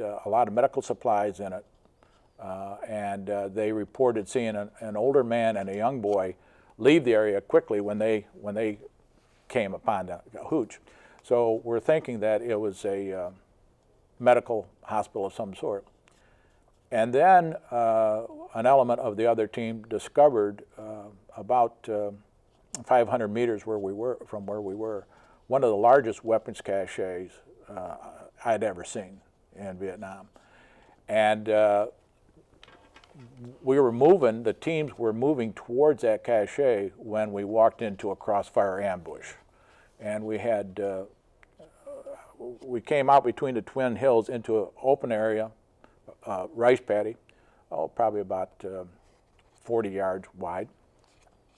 a lot of medical supplies in it, and they reported seeing an older man and a young boy leave the area quickly when they came upon the hooch. So we're thinking that it was a medical hospital of some sort. And then an element of the other team discovered about 500 meters from where we were, one of the largest weapons caches I'd ever seen in Vietnam. And the teams were moving towards that cache when we walked into a crossfire ambush. And we came out between the twin hills into an open area, rice paddy, probably about 40 yards wide.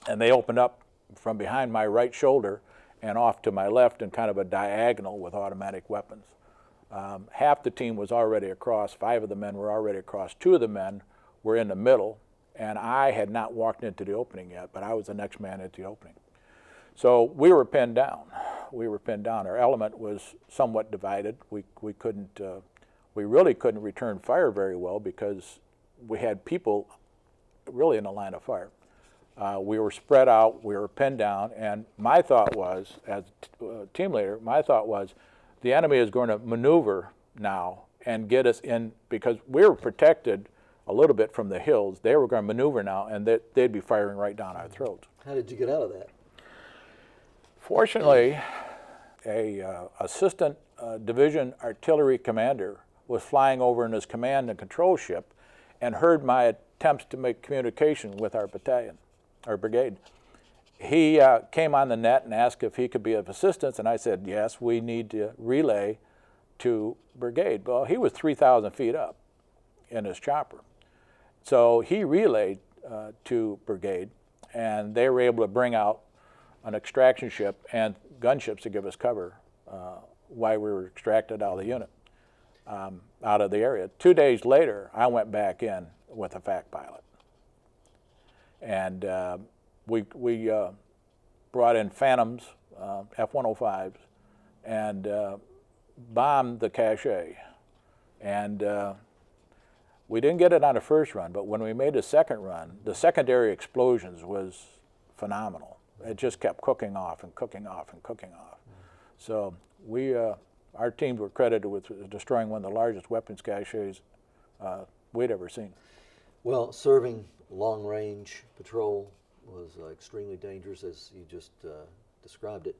And they opened up from behind my right shoulder and off to my left in kind of a diagonal with automatic weapons. Half the team was already across, 5 of the men were already across, 2 of the men were in the middle, and I had not walked into the opening yet, but I was the next man into the opening. So we were pinned down. Our element was somewhat divided. We really couldn't return fire very well because we had people really in the line of fire. We were spread out, we were pinned down, and my thought was, as team leader, the enemy is going to maneuver now and get us in, because we were protected a little bit from the hills. They were going to maneuver now, and they'd be firing right down our throats. How did you get out of that? Fortunately, a assistant division artillery commander was flying over in his command and control ship and heard my attempts to make communication with our brigade. He came on the net and asked if he could be of assistance, and I said, yes, we need to relay to brigade. Well, he was 3,000 feet up in his chopper. So he relayed to brigade, and they were able to bring out an extraction ship and gunships to give us cover while we were extracted out of the unit, out of the area. 2 days later, I went back in with a FAC pilot. And we brought in Phantoms, F-105s, and bombed the cache. And we didn't get it on the first run, but when we made the second run, the secondary explosions was phenomenal. It just kept cooking off and cooking off and cooking off. So our teams were credited with destroying one of the largest weapons caches we'd ever seen. Well, serving long-range patrol was extremely dangerous, as you just described it.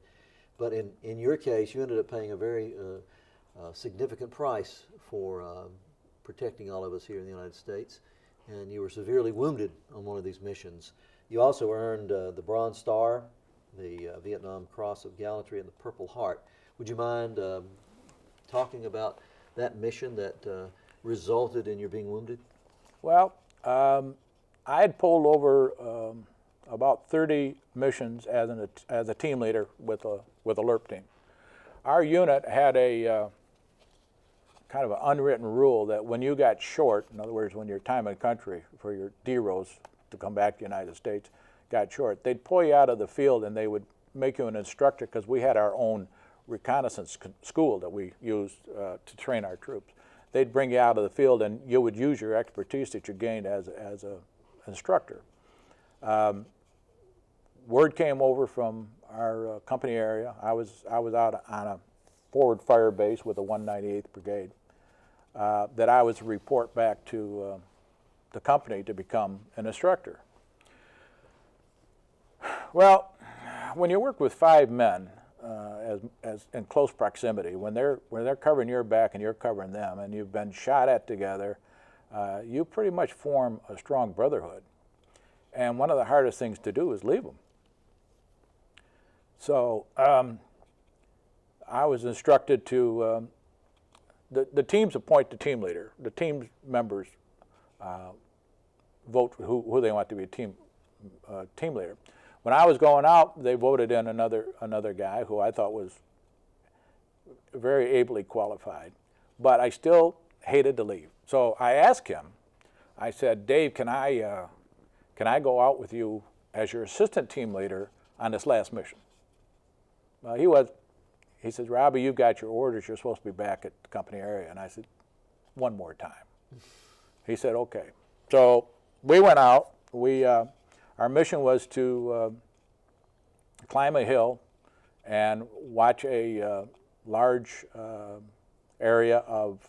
But in your case, you ended up paying a very significant price for protecting all of us here in the United States, and you were severely wounded on one of these missions. You also earned the Bronze Star, the Vietnam Cross of Gallantry, and the Purple Heart. Would you mind talking about that mission that resulted in your being wounded? Well, I had pulled over about 30 missions as a team leader with a LRP team. Our unit had a kind of an unwritten rule that when you got short, in other words, when your time in country for your DEROs to come back to the United States got short, they'd pull you out of the field and they would make you an instructor, because we had our own reconnaissance school that we used to train our troops. They'd bring you out of the field and you would use your expertise that you gained as an instructor. Word came over from our company area. I was out on a forward fire base with the 198th Brigade, that I was to report back to the company to become an instructor. Well, when you work with 5 men as in close proximity, when they're covering your back and you're covering them, and you've been shot at together, you pretty much form a strong brotherhood. And one of the hardest things to do is leave them. So I was instructed to, the teams appoint the team leader. The team members vote for who they want to be team leader. When I was going out, they voted in another guy who I thought was very ably qualified, but I still hated to leave. So I asked him, I said, Dave, can I go out with you as your assistant team leader on this last mission? He says, Robbie, you've got your orders. You're supposed to be back at the company area. And I said, one more time. He said, okay. So we went out. Our mission was to climb a hill and watch a large area of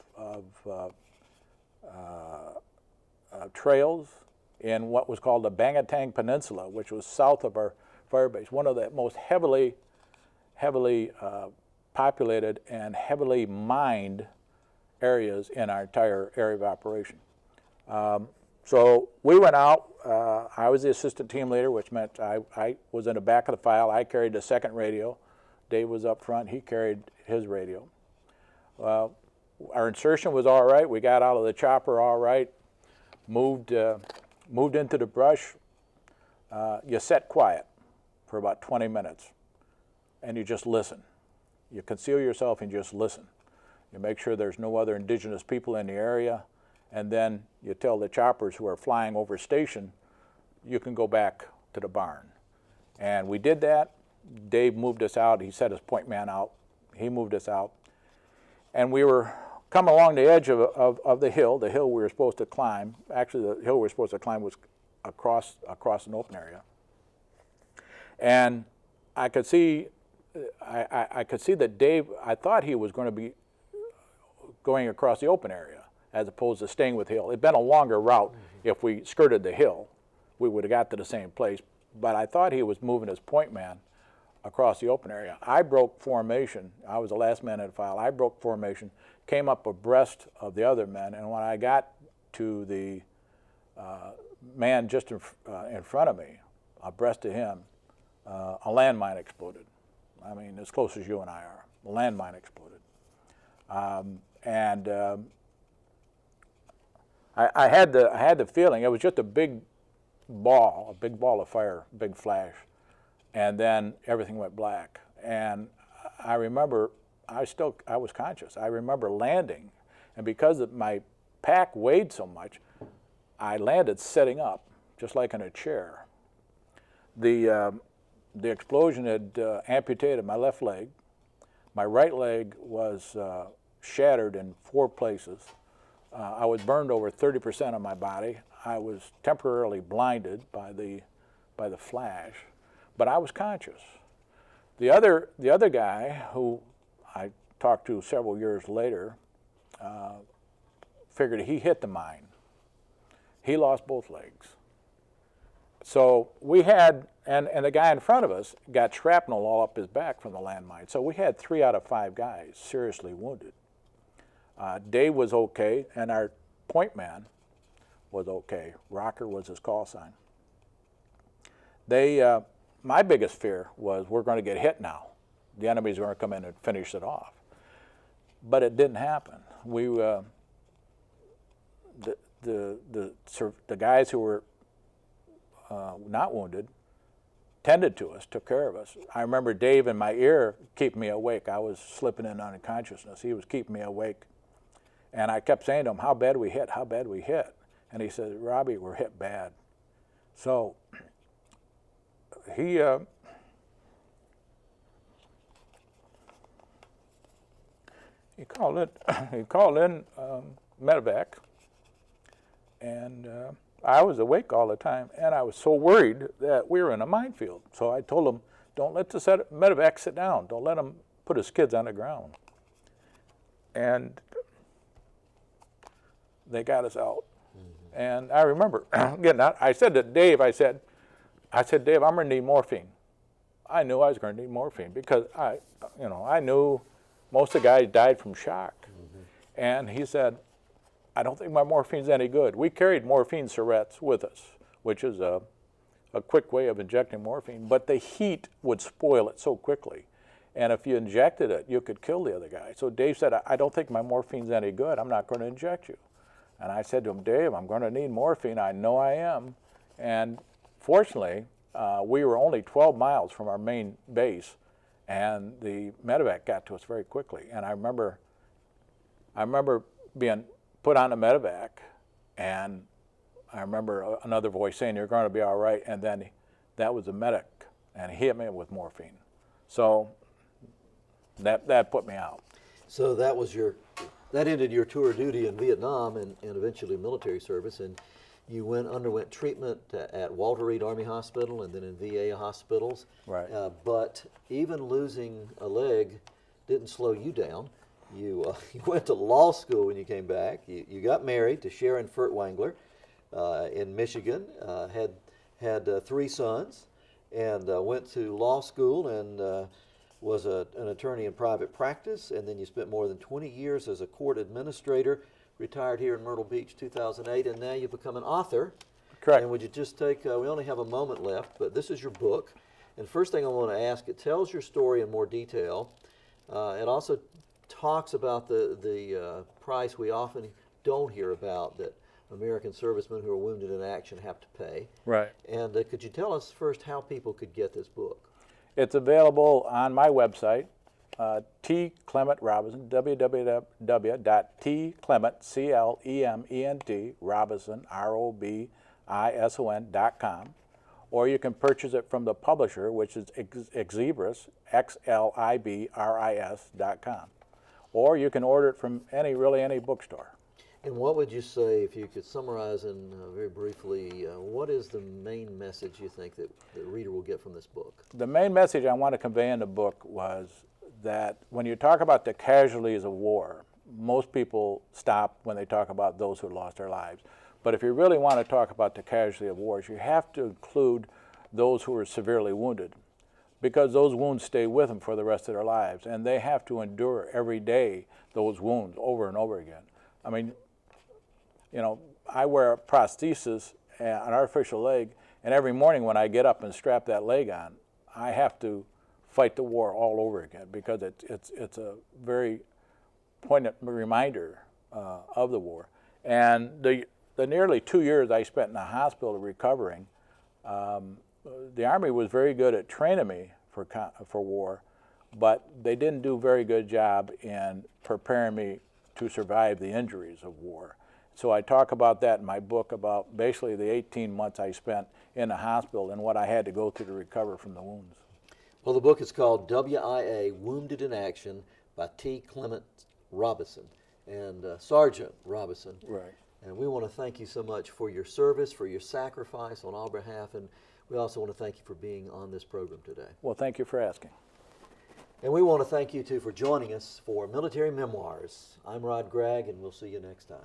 trails in what was called the Bangatang Peninsula, which was south of our fire base, one of the most heavily populated and heavily mined areas in our entire area of operation. So we went out. I was the assistant team leader, which meant I was in the back of the file. I carried the second radio. Dave was up front. He carried his radio. Our insertion was all right. We got out of the chopper all right. Moved into the brush. You sit quiet for about 20 minutes, and you just listen. You conceal yourself and just listen. You make sure there's no other indigenous people in the area, and then you tell the choppers who are flying over station, you can go back to the barn. And we did that. Dave moved us out. He set his point man out. He moved us out. And we were coming along the edge of the hill we were supposed to climb. Actually, the hill we were supposed to climb was across an open area. And I could see that Dave, I thought he was going to be going across the open area as opposed to staying with the hill. It'd been a longer route. Mm-hmm. If we skirted the hill, we would have got to the same place. But I thought he was moving his point man across the open area. I broke formation. I was the last man in the file. I broke formation, came up abreast of the other men, and when I got to the man just in front of me, abreast of him, a landmine exploded. I mean, as close as you and I are. A landmine exploded. I had the feeling it was just a big ball of fire, big flash, and then everything went black. And I remember I was conscious. I remember landing, and because my pack weighed so much, I landed sitting up, just like in a chair. The explosion had amputated my left leg. My right leg was shattered in 4 places. I was burned over 30% of my body. I was temporarily blinded by the flash, but I was conscious. The other guy, who I talked to several years later, figured he hit the mine. He lost both legs. So we had, and the guy in front of us got shrapnel all up his back from the landmine. So we had 3 out of 5 guys seriously wounded. Dave was okay, and our point man was okay. Rocker was his call sign. My biggest fear was we're going to get hit now. The enemy's going to come in and finish it off. But it didn't happen. The guys who were not wounded tended to us, took care of us. I remember Dave in my ear keeping me awake. I was slipping in unconsciousness. He was keeping me awake. And I kept saying to him, how bad we hit, how bad we hit. And he said, Robbie, we're hit bad. So he called in medevac, and I was awake all the time, and I was so worried that we were in a minefield. So I told him, don't let the medevac sit down. Don't let him put his kids on the ground. And they got us out. Mm-hmm. And I remember getting out. I said to Dave, I said, Dave, I'm going to need morphine. I knew I was going to need morphine because I knew most of the guys died from shock. Mm-hmm. And he said, I don't think my morphine's any good. We carried morphine syrettes with us, which is a quick way of injecting morphine, but the heat would spoil it so quickly. And if you injected it, you could kill the other guy. So Dave said, I don't think my morphine's any good. I'm not going to inject you. And I said to him, Dave, I'm going to need morphine. I know I am. And fortunately, we were only 12 miles from our main base, and the medevac got to us very quickly. And I remember being put on the medevac, and I remember another voice saying, you're going to be all right. And then that was the medic, and he hit me with morphine. So that put me out. So that was your that ended your tour of duty in Vietnam and eventually military service, and you underwent treatment at Walter Reed Army Hospital and then in VA hospitals. Right. But even losing a leg didn't slow you down. You went to law school when you came back. You got married to Sharon Furtwängler in Michigan, had 3 sons, and went to law school and was an attorney in private practice, and then you spent more than 20 years as a court administrator, retired here in Myrtle Beach 2008, and now you've become an author. Correct. And would you just take, we only have a moment left, but this is your book. And first thing I want to ask, it tells your story in more detail. It also talks about the price we often don't hear about that American servicemen who are wounded in action have to pay. Right. And could you tell us first how people could get this book? It's available on my website, T.Clement Robison, www.tclement, C-L-E-M-E-N-T, Robison, R-O-B-I-S-O-N.com. Or you can purchase it from the publisher, which is Xlibris, X-L-I-B-R-I-S.com. Or you can order it from any bookstore. And what would you say, if you could summarize in very briefly, what is the main message you think that the reader will get from this book? The main message I want to convey in the book was that when you talk about the casualties of war, most people stop when they talk about those who lost their lives. But if you really want to talk about the casualty of wars, you have to include those who are severely wounded, because those wounds stay with them for the rest of their lives, and they have to endure every day those wounds over and over again. I mean, you know, I wear a prosthesis, an artificial leg, and every morning when I get up and strap that leg on, I have to fight the war all over again, because it's a very poignant reminder of the war. And the nearly 2 years I spent in the hospital recovering, the Army was very good at training me for war, but they didn't do a very good job in preparing me to survive the injuries of war. So I talk about that in my book, about basically the 18 months I spent in the hospital and what I had to go through to recover from the wounds. Well, the book is called WIA, Wounded in Action, by T.Clement Robison and Sergeant Robison. Right. And we want to thank you so much for your service, for your sacrifice on our behalf, and we also want to thank you for being on this program today. Well, thank you for asking. And we want to thank you, too, for joining us for Military Memoirs. I'm Rod Gregg, and we'll see you next time.